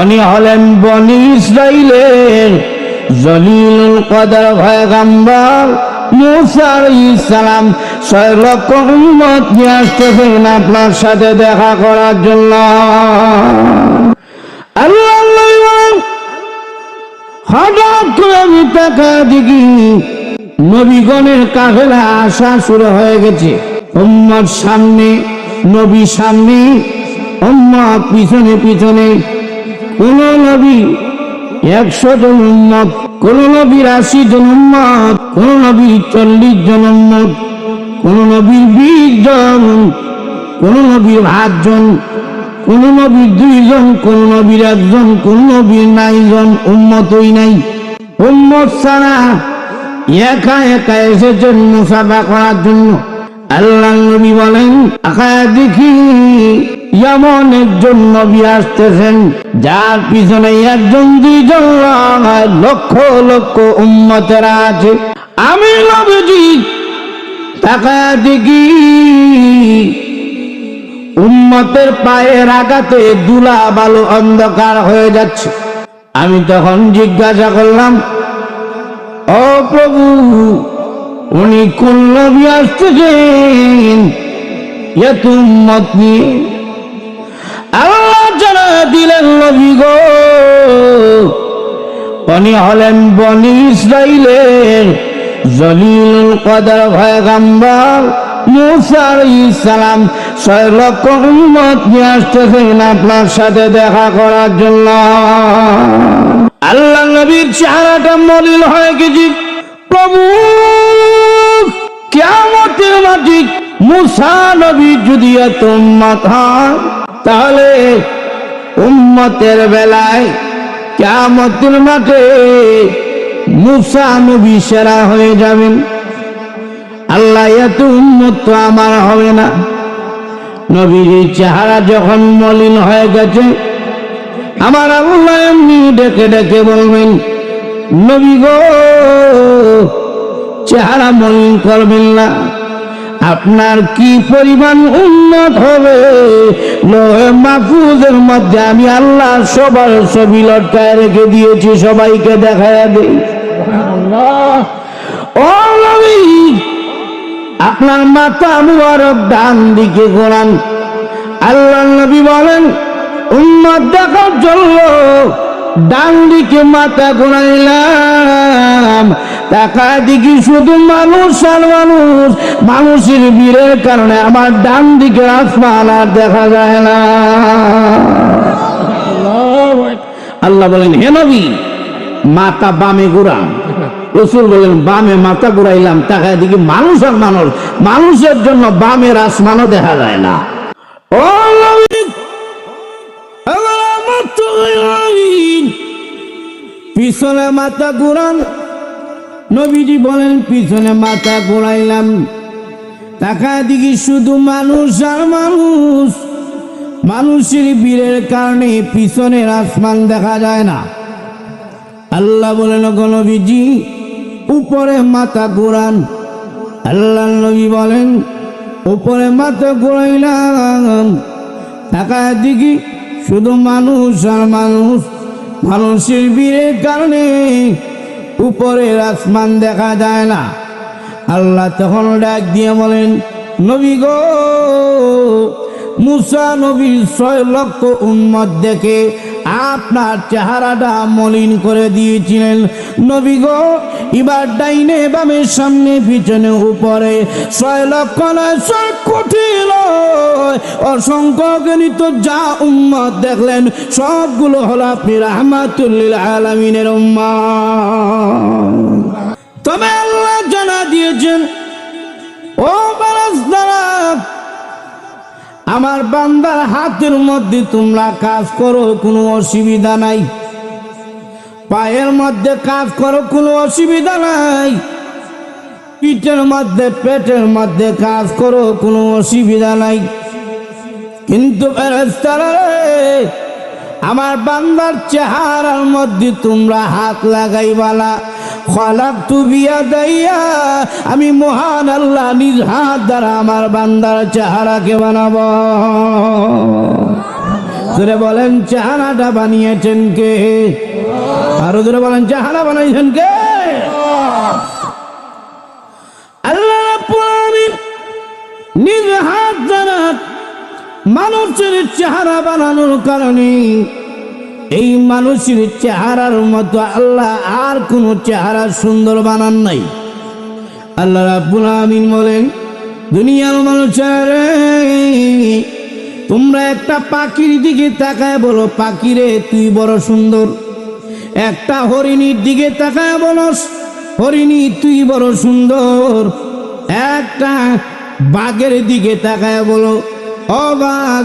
উনি হলেন বনি ইসরাইলের জলিলুল কদর পয়গম্বর মুসা আলাইহিস সালাম 6 লক্ষ উম্মত নিয়ে আসতেছেন আপনার সাথে দেখা করার জন্য। আল্লাহ বলেন, হঠাৎ করে আমি তাকায় দেখি নবীগণের কাফেলা আসা শুরু হয়ে গেছে। উম্মত সামনে, নবী সামনে, উম্মত পিছনে পিছনে। কোন নবী 100 জন উম্মত, কোন নবীর 80 জন উম্মত, কোন নবীর 40 জন উম্মত, কোন নবীর 20 জন, কোন নবীর 8 জন, কোন নবীর 2 জন, কোন নবীর 1 জন, কোন নবীর 9 জন উম্মতই নাই। উম্মত ছাড়া একা একা এসেছেন মুসাফা করার জন্য। আল্লাহ নবী বলেন, আকায় দেখি এমন একজন নবী আসতেছেন যার পিছনে 1 জন 2 জন লক্ষ লক্ষ উম্মতেরা আছে। আমি নবীজি তাকায় দেখি উম্মতের পায়ের আঘাতে ধুলা বালু অন্ধকার হয়ে যাচ্ছে। আমি তখন জিজ্ঞাসা করলাম, ও প্রভু, উনি কোন নবী আসতেছেন এত উম্মত নিয়ে? আল্লাহ জানা দিলেন, নবী গো, উনি হলেন বনি ইসরাইলের জলিলুল কদর পয়গম্বর মুসা আলাইহিস সালাম 6 লক্ষ উম্মত নিয়ে আসতেছেন আপনার সাথে দেখা করার জন্য। আল্লাহ নবীর চেহারাটা মলিন হয়ে গেছে। প্রভু, কিয়ামতের মাঠে মুসা নবী যদি এত উম্মত হয়, তাহলে উম্মতের বেলায় কিয়ামতের মাঠে মুসা নবী সেরা হয়ে যাবেন। আল্লাহ, এত উম্মত তো আমার হবে না। নবীর চেহারা যখন মলিন হয়ে গেছে, আমার আল্লাহ এমনি ডেকে ডেকে বলবেন, নবী গো, চেহারা মলিন করবেন না। আপনার কি পরিমাণ উন্নত হবে, লোহে মাহফুজের মধ্যে আমি আল্লাহ সবার ছবি লটকায় রেখে দিয়েছি, সবাইকে দেখায় দেই। ও নবী, আপনার মাথা মুবারক ডান দিকে ঘোরান। আল্লাহ নবী বলেন, উম্মত দেখার জন্য ডান দিকে মাথা ঘোরাইলাম, টাকা দিকে শুধু মানুষ আর মানুষ। মানুষের ভিড়ের কারণে আমার ডান দিকে আসমান আর দেখা যায় না। আল্লাহ বলেন, হে নবী, মাথা বামে ঘুরান। রাসূল বলেন, বামে মাথা ঘুরাইলাম, তাকায় দেখি মানুষ আর মানুষ। মানুষের জন্য বামের আসমানও দেখা যায় না। ও নবী, পিছনে মাথা ঘুরান। নবীজি বলেন, পিছনে মাথা ঘুরাইলাম, তাকায় দেখি শুধু মানুষ আর মানুষ। মানুষের ভিড়ের কারণে পিছনের আসমান দেখা যায় না। আল্লাহ বলেন, নবীজি, উপরে মাথা ঘুরান। আল্লাহ নবী বলেন, উপরে মাথা ঘুরাইলাম, তাকায় দেখি শুধু মানুষ আর মানুষ। মানুষের ভিড়ের কারণে উপরের আসমান দেখা যায় না। আল্লাহ তখন ডাক দিয়ে বলেন, নবী গো, মুসা নবীর 6 লক্ষ উম্মত দেখে আপনার চেহারাটা মলিন করে দিয়েছিলেন। নবী গো, এবার ডাইনে বামে সামনে পিছনে উপরে 6 লক্ষ নয়, 6 কোটি নয়, অসংখ্য গণিত যা উম্মত দেখলেন সবগুলো হলো আপনি রাহমাতুল লিল আলামিনের উম্মত। তবে আল্লাহ জানা দিয়েছেন, ও বারাসদারা, আমার বান্দার হাতের মধ্যে তোমরা কাজ করো, কোনো অসুবিধা নাই। পায়ের মধ্যে কাজ করো, কোনো অসুবিধা নাই। পিঠের মধ্যে পেটের মধ্যে কাজ করো, কোনো অসুবিধা নাই। কিন্তু ফেরেশতারা, আমার বান্দার চেহারার মধ্যে তোমরা হাত লাগাইবালা। খালাকতু বিয়াদাইয়া, আমি মহান আল্লাহ নিজ হাত দ্বারা আমার বান্দার চেহারাকে বানাবো। জোরে বলেন চেহারাটা বানিয়েছেন কে? আরো জোরে বলেন চেহারা বানাইছেন কে? আল্লাহ রাব্বুল আলামিন নিজ হাত দ্বারা মানুষের চেহারা বানানোর কারণে এই মানুষের চেহারার মতো আল্লাহ আর কোন চেহারা সুন্দর বানান নাই। আল্লাহ রাব্বুল আলামিন বলেন, দুনিয়ার মানুষেরা তোমরা একটা পাখির দিকে তাকায় বলো, পাখিরে তুই বড় সুন্দর। একটা হরিণীর দিকে তাকায় বলো, হরিণী তুই বড় সুন্দর। একটা বাঘের দিকে তাকায় বলো, ও বাঘ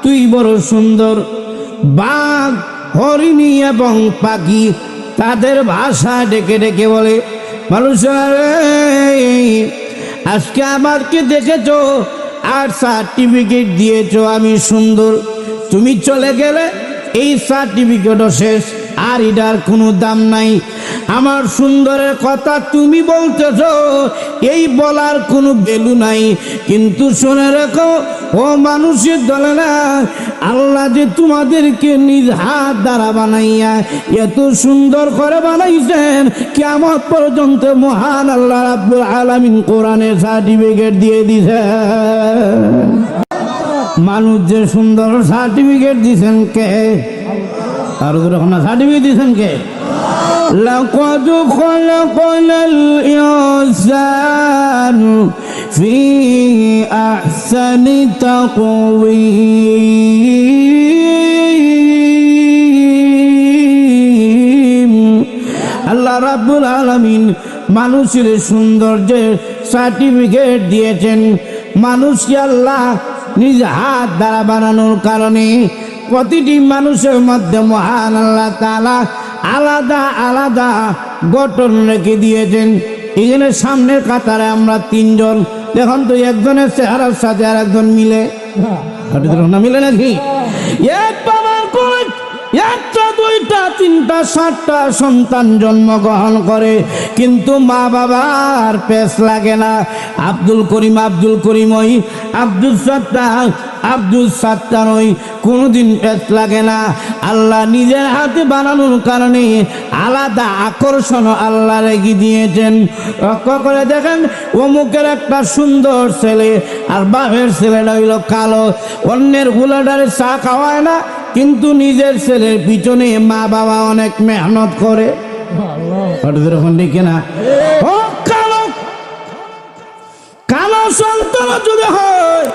তুই বড় সুন্দর। বাঘ, হরিণী এবং পাখি তাদের ভাষা ডেকে ডেকে বলে, মানুষেরা আজকে আমাকে দেখেছো আর সার্টিফিকেট দিয়েছো আমি সুন্দর, তুমি চলে গেলে এই সার্টিফিকেটও শেষ, আর এটার কোনো দাম নাই। আমার সুন্দরের কথা তুমি বলতেছো, এই বলার কোনো ভ্যালু নাই। কিন্তু শুনে রাখো ও মানুষের দলেরা, আল্লাহ যে তোমাদেরকে নিজ হাত দ্বারা বানাইয়া এত সুন্দর করে বানাইছেন, কিয়ামত পর্যন্ত মহান আল্লাহ রাব্বুল আলামিন কোরআনে সার্টিফিকেট দিয়ে দিয়েছেন। মানুষ যে সুন্দর সার্টিফিকেট দিয়েছেন কে? আর যখন সার্টিফিকেট দিয়েছেন কে? লাকাদ খালাকাল ইনসানা ফি আহসানি তাকওয়িম। আল্লাহ রাব্বুল আলামিন মানুষের সৌন্দর্যের সার্টিফিকেট দিয়েছেন। মানুষকে আল্লাহ নিজ হাত দ্বারা বানানোর কারণে প্রতিটি মানুষের মধ্যে মহান আল্লাহ তাআলা আলাদা আলাদা গঠন রেখে দিয়েছেন। এখানে সামনের কাতারে আমরা তিনজন, দেখুন তো একজনের চেহারার সাথে আর একজন মিলে না, মিলে নাকি? এক বাবার কোলে একটা, দুইটা, তিনটা, 7টা সন্তান জন্মগ্রহণ করে, কিন্তু মা বাবার পেশ লাগে না। আব্দুল করিম আব্দুল করিম ওই, আব্দুল সত্তার আব্দুল সত্তার ওই, কোনোদিন পেশ লাগে না। আল্লাহ নিজের হাতে বানানোর কারণে আলাদা আকর্ষণ আল্লাহ রেখে দিয়েছেন। লক্ষ্য করে দেখেন, অমুকের একটা সুন্দর ছেলে আর বাপের ছেলেটা হইল কালো, অন্যের উলাডারে চা খাওয়ায় না, কিন্তু নিজের ছেলের পিছনে মা বাবা অনেক মেহনত করে। দেখে না, ও কালো কালো সন্তান যদি হয়,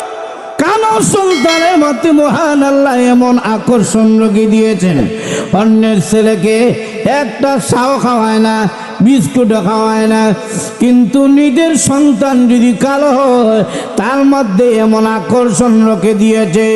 কালো সন্তানের মধ্যে মহান আল্লাহ এমন আকর্ষণ রেখে দিয়েছেন, অন্যের ছেলেকে একটা চাও খাওয়ায় না, বিস্কুটও খাওয়ায় না, কিন্তু নিজের সন্তান যদি কালো হয় তার মধ্যে এমন আকর্ষণ রেখে দিয়েছে।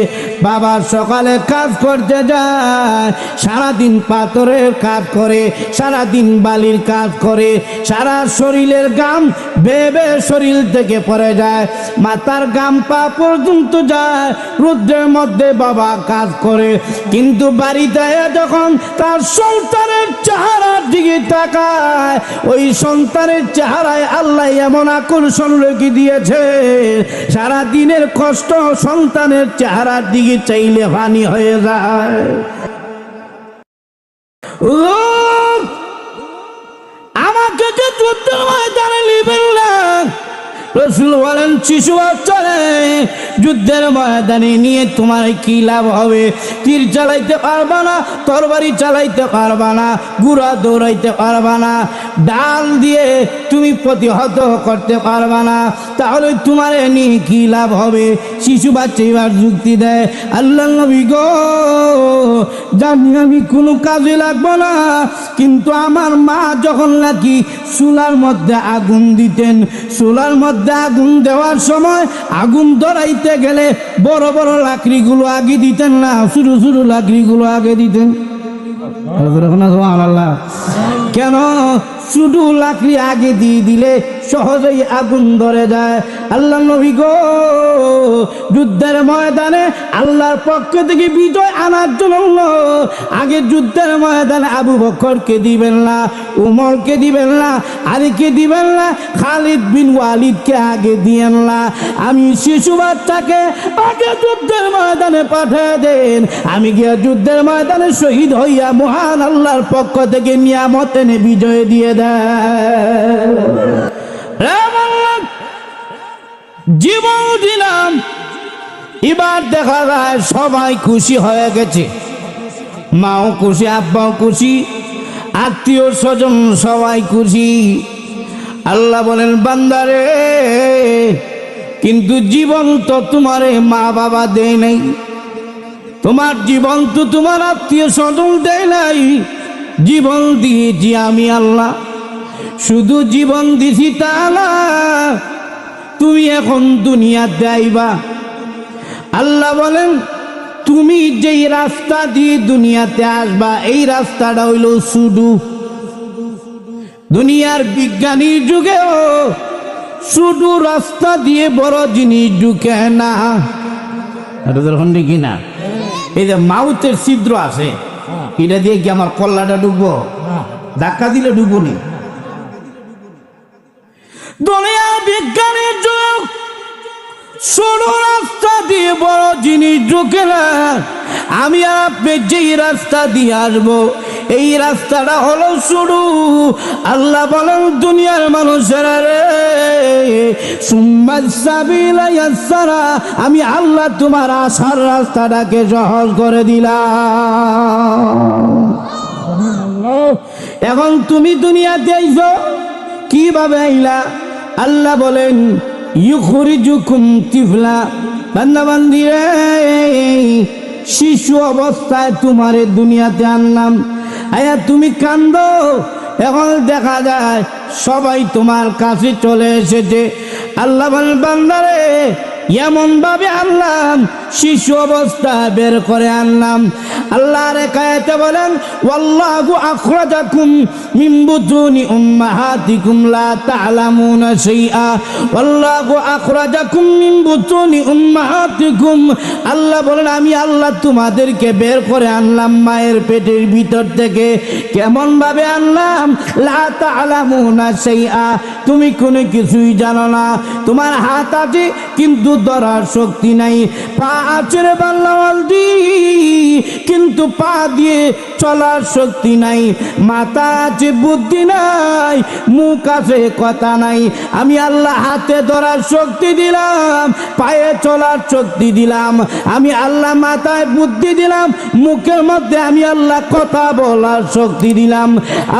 বাবা সকালে কাজ করতে যায়, সারাদিন পাথরের কাজ করে, সারাদিন বালির কাজ করে, সারা শরীরের গাম বেবে শরীর থেকে পড়ে যায়, মাথার গাম পা পর্যন্ত যায়, রোদ্রের মধ্যে বাবা কাজ করে, কিন্তু বাড়িতে যখন তার সন্তানের চেহারার দিকে তাকায়, ওই সন্তানের চেহারায় আল্লাহ এমন আকর্ষণ রেখে দিয়েছে, সারা দিনের কষ্ট সন্তানের চেহারার দিকে চাইলে পানি হয়ে যায়। আমাকে যে যুদ্ধের ময়দানে নেবেন না, রাসূল বলেন শিশু বাচ্চারে যুদ্ধের ময়দানে নিয়ে তোমার কি লাভ হবে? তীর চালাইতে পারবা না, তরবারি চালাইতে পারবা না, ঘোড়া দৌড়াইতে পারবা না, ডাল দিয়ে তুমি প্রতিহত করতে পারবা না, তাহলে তোমার নিয়ে কি লাভ হবে? শিশু বাচ্চা এবার যুক্তি দেয়, আল্লাহ নবী গো, জানি আমি কোনো কাজে লাগবো না, কিন্তু আমার মা যখন নাকি চুলার মধ্যে আগুন দিতেন, চুলার মধ্যে আগুন দেওয়ার সময় আগুন ধরাইতে গেলে বড় বড় লাকড়িগুলো আগে দিতেন না, ছোটো ছোটো লাকড়িগুলো আগে দিতেন। কেন? ছোটো লাকড়ি আগে দিয়ে দিলে সহজেই আগুন ধরে যায়। আল্লাহ নবী গো, যুদ্ধের ময়দানে আল্লাহর পক্ষ থেকে বিজয় আনার জন্য আগে যুদ্ধের ময়দানে আবু বকরকে দিবেন না, উমরকে দিবেন না, আলীকে দিবেন না, খালিদ বিন ওয়ালিদকে আগে দিয়েন না। আমি শিশু বাচ্চাকে আগে যুদ্ধের ময়দানে পাঠিয়ে দেন, আমি গিয়ে যুদ্ধের ময়দানে শহীদ হইয়া মহান আল্লাহর পক্ষ থেকে নিয়ামত এনে বিজয় দিয়ে দেয়। জীবন দিলাম, এবার দেখা যায় সবাই খুশি হয়ে গেছে, মাও খুশি, আব্বাও খুশি, আত্মীয় স্বজন সবাই খুশি। আল্লাহ বলেন বান্দারে, কিন্তু জীবন তো তোমারে মা বাবা দেয় নাই, তোমার জীবন তো তোমার আত্মীয় স্বজন দেয় নাই, জীবন দিয়েছি আমি আল্লাহ। শুধু জীবন দিছি তা না, তুমি এখন দুনিয়াতে আইবা। আল্লাহ বলেন তুমি যেই রাস্তা দিয়ে দুনিয়াতে আসবা এই রাস্তাটা হইল শুধু। দুনিয়ার বিজ্ঞানীর যুগেও শুধু রাস্তা দিয়ে বড় জিনিস ঢুকে না। কি না, এই যে মাউথের ছিদ্র আছে, এটা দিয়ে কি আমার কল্লাটা ঢুকবো? ধাক্কা দিলে ঢুকবো নি? দুনিয়ার বিজ্ঞানের যুগ শুধু রাস্তা দিয়ে বড় জিনিস ঢুকে না। আমি আর আপনি যেই রাস্তা দিয়ে আসবো এই রাস্তাটা হলো শুরু। আল্লাহ বলেন দুনিয়ার মানুষেরা রে, আমি আল্লাহ তোমার আসার রাস্তাটাকে সহজ করে দিলাম। এখন তুমি দুনিয়াতে আইছো, কিভাবে আইলা? আল্লাহ বলেন ইউখরিজুকুম তিফলা, বান্দা বান্দি রে, শিশু অবস্থায় তোমারে দুনিয়াতে আনলাম, আয়া তুমি কান্দো। এখন দেখা যায় সবাই তোমার কাছে চলে এসেছে। আল্লাহ বলেন বান্দারে, এমন ভাবে আনলাম, শিশু অবস্থা বের করে আনলাম। আল্লাহর আয়াতে বলেন ওয়াল্লাহু আখরাজাকুম মিন বুতুনি উম্মাহাতিকুম লা তা'লামুনা শাইআ, ওয়াল্লাহু আখরাজাকুম মিন বুতুনি উম্মাহাতিকুম। আল্লাহ বলেন আমি আল্লাহ তোমাদেরকে বের করে আনলাম মায়ের পেটের ভিতর থেকে। কেমন ভাবে আনলাম? লা তা'লামুনা শাইআ, তুমি কোনো কিছুই জানো না। তোমার হাত আছে কিন্তু ধরার শক্তি নাই, পা আছে রে বাল্লাওয়ালদি কিন্তু পা দিয়ে চলার শক্তি নাই, মাথা আছে বুদ্ধি নাই, মুখ আছে কথা নাই। আমি আল্লাহ হাতে ধরার শক্তি দিলাম, পায়ে চলার শক্তি দিলাম, আমি আল্লাহ মাথায় বুদ্ধি দিলাম, মুখের মধ্যে আমি আল্লাহ কথা বলার শক্তি দিলাম।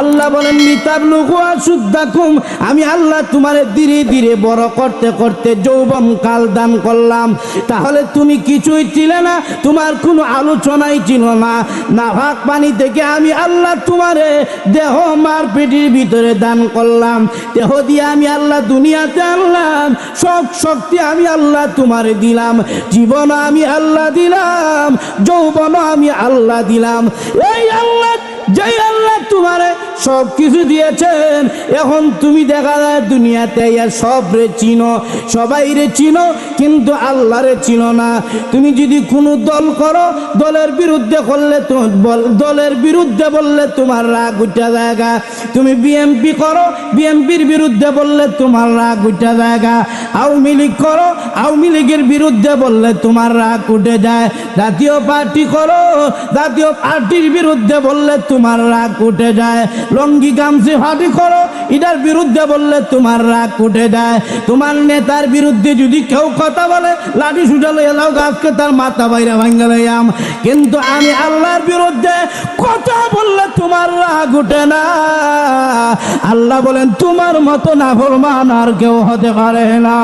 আল্লাহ বলেন লিতাবলুগু আশুদ্দাকুম, আমি আল্লাহ তোমারে ধীরে ধীরে বড় করতে করতে যৌবন কাল দান করলাম। তাহলে তুমি কিছুই ছিলে না, তোমার কোনো আলোচনাই ছিল না। নাফাক পানি থেকে আমি আল্লাহ তোমারে দেহ মার পেটের ভিতরে দান করলাম, দেহ দিয়ে আমি আল্লাহ দুনিয়াতে আনলাম, সব শক্তি আমি আল্লাহ তোমারে দিলাম, জীবন আমি আল্লাহ দিলাম, যৌবন আমি আল্লাহ দিলাম। এই আল্লাহ, যেই আল্লাহ তোমারে সব কিছু দিয়েছেন, এখন তুমি দেখা যায় দুনিয়াতে সব রে চিনো, সবাই রে চিনো, কিন্তু আল্লাহ রে চিনো না। তুমি যদি কোনো দল করো, দলের বিরুদ্ধে করলে, দলের বিরুদ্ধে বললে তোমার রাগ উঠা জায়গা। তুমি বিএমপি করো, বিএমপির বিরুদ্ধে বললে তোমার রাগ উঠা জায়গা। আওয়ামী লীগ করো, আওয়ামী লীগের বিরুদ্ধে বললে তোমার রাগ উঠে যায়। জাতীয় পার্টি করো, জাতীয় পার্টির বিরুদ্ধে বললে তোমার রাগ উঠে যায়। লঙ্গি গামছি ফাটি করো, এটার বিরুদ্ধে বললে তোমার রাগ উঠে যায়। তোমার নেতার বিরুদ্ধে যদি কেউ কথা বলে, লাঠি সুটালে এলাও গাছকে তার মাথা বাইরে ভাঙ্গা লইয়াম। কিন্তু আমি আল্লাহর বিরুদ্ধে কথা বললে তোমার রাগ উঠে না। আল্লাহ বলেন তোমার মতো নাফরমান আর কেউ হতে পারে না।